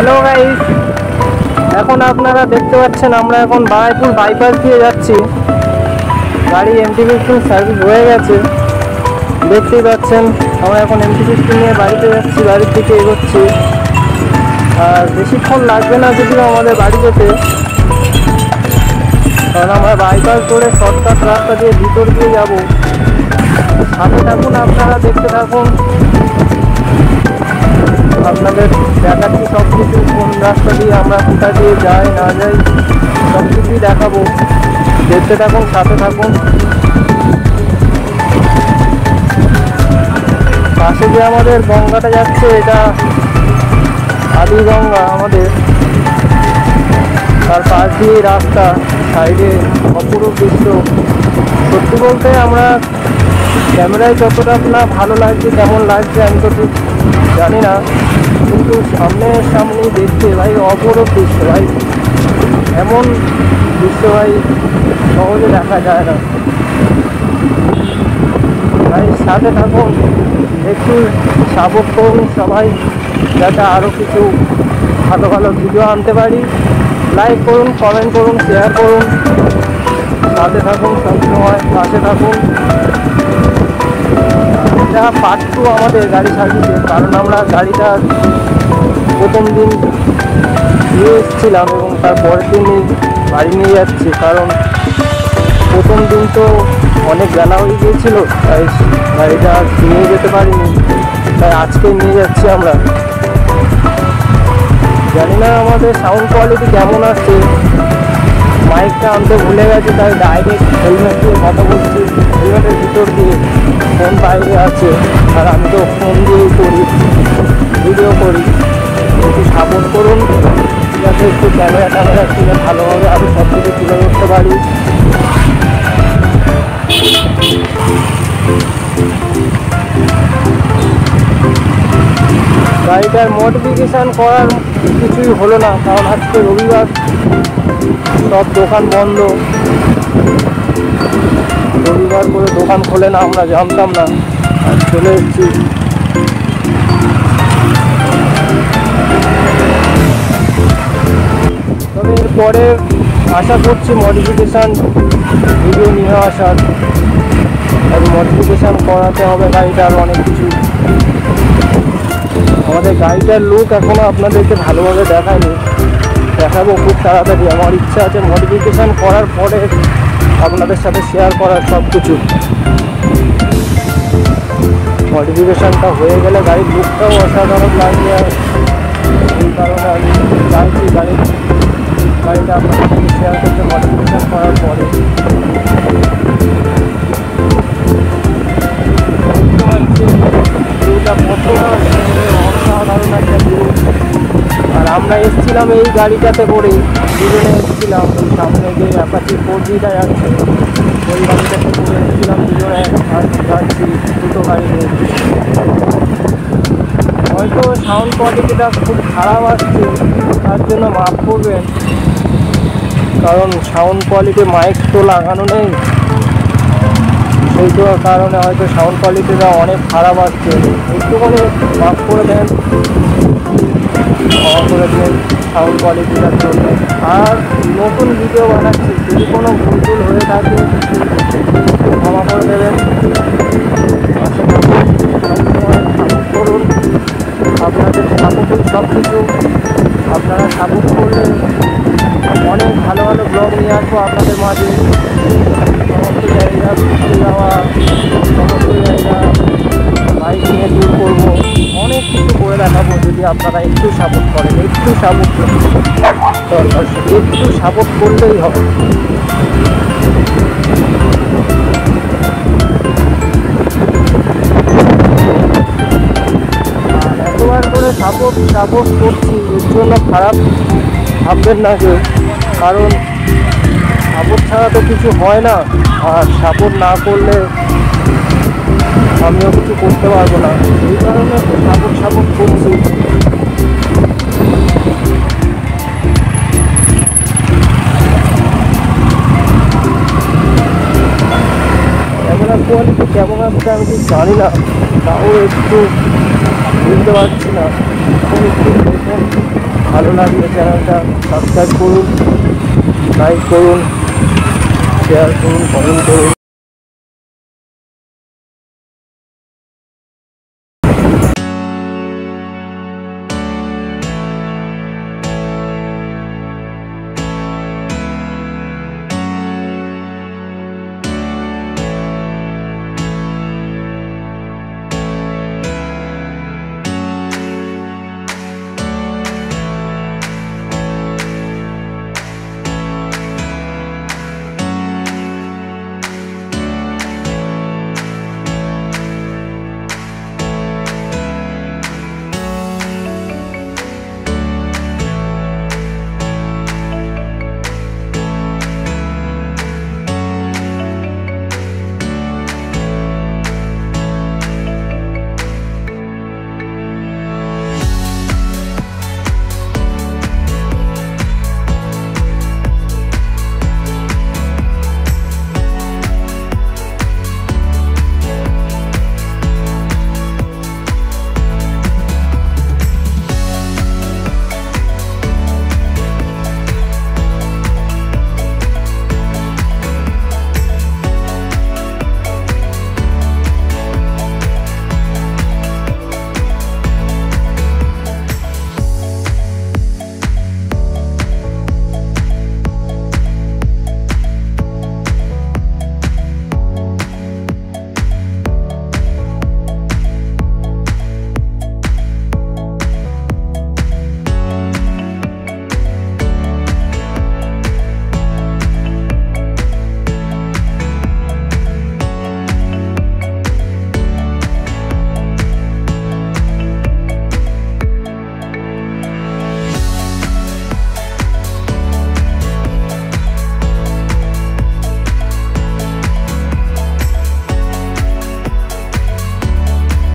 Hello guys, এখন আপনারা দেখতে পাচ্ছেন আমরা এখন বারাইপুর বাইপাস দিয়ে যাচ্ছি। গাড়ি MT-15 সার্ভিস হয়ে গেছে, দেখতেই পাচ্ছেন। আমরা এখন MT-15 নিয়ে বাড়িতে যাচ্ছি, বাড়ির দিকে এগোচ্ছি। আর বেশিক্ষণ লাগবে না যদিও আমাদের বাড়ি যেতে, কারণ আমরা বাইপাস ধরে শর্টকাট রাস্তা দিয়ে ভিতর দিয়ে যাব। সাথে থাকুন, আপনারা দেখতে থাকুন, আপনাদের দেখাচ্ছি সব কিছু, কোন রাস্তা দিয়ে আমরা কোথা দিয়ে যাই না যাই সব কিছুই দেখাবো। দেখতে থাকুন, সাথে থাকুন। পাশে যে আমাদের গঙ্গাটা যাচ্ছে, এটা আদি গঙ্গা আমাদের, তার পাশ দিয়ে রাস্তা, সাইডে অপরূপ দৃশ্য। সত্যি বলতে আমরা ক্যামেরায় যতটা না ভালো লাগছে, কেমন লাগছে আমি তো ঠিক জানি না, কিন্তু সামনে দেখতে ভাই অপরূপ দৃশ্য ভাই। এমন দৃশ্য ভাই সহজে দেখা যায় না ভাই। সাথে থাকুন, একটু সাপোর্ট করুন সবাই, যাতে আরও কিছু ভালো ভালো ভিডিও আনতে পারি। লাইক করুন, কমেন্ট করুন, শেয়ার করুন, সাথে থাকুন, সবসময় পাশে থাকুন। এটা পার্ট 2 আমাদের গাড়ি সার্ভিসের, কারণ আমরা গাড়িটা প্রথম দিন নিয়ে এসেছিলাম এবং তারপরের দিনই বাড়ি নিয়ে যাচ্ছি, কারণ প্রথম দিন তো অনেক বেলা হয়ে গিয়েছিল, তাই গাড়িটা নিয়ে যেতে পারিনি, তাই আজকে নিয়ে যাচ্ছি আমরা। জানি না আমাদের সাউন্ড কোয়ালিটি কেমন আসছে, মাইকটা আনতে ভুলে গেছে, তাই ডাইরেক্ট হেলমেট দিয়ে কথা বলছি। হেলমেটের ভিতর দিয়ে ফোন বাইরে আছে, আর আমি তো ফোন দিয়েই করি, ভিডিও করি। একটু সাপোর্ট করুন, যাতে একটু ক্যামেরা কিনে ভালোভাবে আমি সব কিছু তুলে ধরতে পারি। গাড়িটার মডিফিকেশান করার কিছুই হলো না, কারণ আজকে রবিবার, সব দোকান বন্ধ। রবিবার করে দোকান খোলে না, আমরা জানতাম না, আর চলে এসেছি। তবে এরপরে আশা করছি মডিফিকেশান ভিডিও নিয়ে আসার, আর মডিফিকেশান করাতে হবে গাড়িটার অনেক কিছু। আমাদের গাড়িটার লুক এখনও আপনাদেরকে ভালোভাবে দেখায়নি, দেখাবো খুব তাড়াতাড়ি। আমার ইচ্ছা আছে মডিফিকেশান করার পরে আপনাদের সাথে শেয়ার করার সব কিছু। মডিফিকেশানটা হয়ে গেলে গাড়ির লুকটাও অসাধারণ লাগবে, আর এই কারণে আমি চাইছি গাড়িটা আপনাদের সাথে শেয়ার করতে মডিফিকেশান করার পরে। অসাধারণ একটা ভিউ। আর আমরা এসেছিলাম এই গাড়িটাতে করে, দুজনে এসেছিলাম। ওই সামনে যে অ্যাপাচি 4Gটা যাচ্ছে, ওই গাড়িটাতে করে এসেছিলাম দুজনে, আর যাচ্ছি দুটো গাড়িতে। হয়তো সাউন্ড কোয়ালিটিটা খুব খারাপ আসছে, তার জন্য মাফ করবেন, কারণ সাউন্ড কোয়ালিটি মাইক তো লাগানো নেই, সেই কারণে হয়তো সাউন্ড কোয়ালিটিটা অনেক খারাপ আসছে। একটুখানি মাফ করে দেন, ক্ষমা করে দেন সাউন্ড কোয়ালিটিটার জন্য। আর নতুন ভিডিও বানাচ্ছি, যদি কোনো ভুল হয়ে থাকে ক্ষমা করে দেবেন। পাশে থাকুন, সবসময় সাপোর্ট করুন, আপনাদের সাপোর্টেই সব কিছু। আপনারা সাপোর্ট করলে অনেক ভালো ভালো ব্লগ নিয়ে আসবো আপনাদের মাঝে। সমস্ত জায়গা ঘুরতে যাওয়া, সমস্ত জায়গা বাইক নিয়ে ট্যুর করবো, অনেক কিছু করে দেখাবো যদি আপনারা একটু সাপোর্ট করেন। একটু সাপোর্ট দরকার, একটু সাপোর্ট করলেই হবে। আর এতবার করে সাপোর্ট করছি, এর জন্য খারাপ ভাববেন না কেউ, কারণ সাপোর্ট ছাড়া তো কিছু হয় না, আর সাপোর্ট না করলে আমিও কিছু করতে পারবো না। এই কারণে সাপোর্ট করছি। ক্যামেরা কোয়ালিটি কেমন আসছে আমি ঠিক জানি না, তাও একটু বুঝতে পারছি না। একটু দেখুন, ভালো লাগলে চ্যানেলটা সাবস্ক্রাইব করুন, লাইক করুন, শেয়ার করুন, কমেন্ট করুন।